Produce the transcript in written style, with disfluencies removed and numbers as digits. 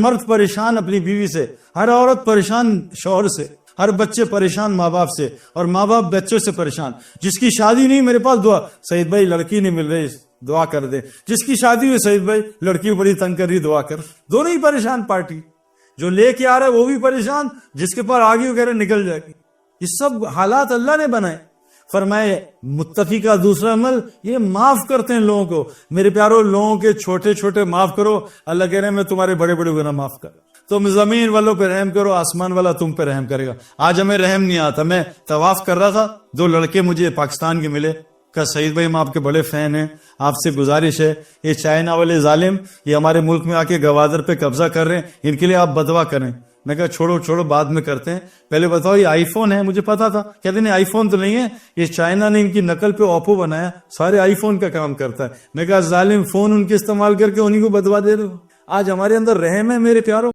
مرد پریشان اپنی بیوی سے، ہر عورت پریشان شوہر سے، ہر بچے پریشان ماں باپ سے، اور ماں باپ بچوں سے پریشان. جس کی شادی نہیں میرے پاس دعا، سعید بھائی لڑکی نہیں مل رہی دعا کر دے. جس کی شادی ہوئی سعید بھائی لڑکی بڑی تنگ کر رہی دعا کر. دونوں ہی پریشان پارٹی. جو لے کے آ رہا ہے وہ بھی پریشان، جس کے پاس آگے وہ کہہ رہے نکل جائے گی. یہ سب حالات اللہ نے بنائے. فرمائے متقی کا دوسرا عمل یہ معاف کرتے ہیں لوگوں کو. میرے پیارو لوگوں کے چھوٹے چھوٹے معاف کرو. اللہ کہہ رہے ہیں میں تمہارے بڑے بڑے گناہ معاف کر. تم زمین والوں پہ رحم کرو، آسمان والا تم پہ رحم کرے گا. آج ہمیں رحم نہیں آتا. میں طواف کر رہا تھا، دو لڑکے مجھے پاکستان کے ملے. کہا سعید بھائی ہم آپ کے بڑے فین ہیں، آپ سے گزارش ہے یہ چائنا والے ظالم یہ ہمارے ملک میں آ کے گوادر پہ قبضہ کر رہے ہیں، ان کے لیے آپ بدعا کریں. میں کہا چھوڑو بعد میں کرتے ہیں، پہلے بتاؤ یہ آئی فون ہے. مجھے پتا تھا. کہتے نہیں آئی فون تو نہیں ہے، یہ چائنا نے ان کی نقل پہ اوپو بنایا، سارے آئی فون کا کام کرتا ہے. میں کہا ظالم فون ان کے استعمال کر کے انہیں کو بدوا دے رہے ہو. آج ہمارے اندر رحم ہے میرے پیاروں.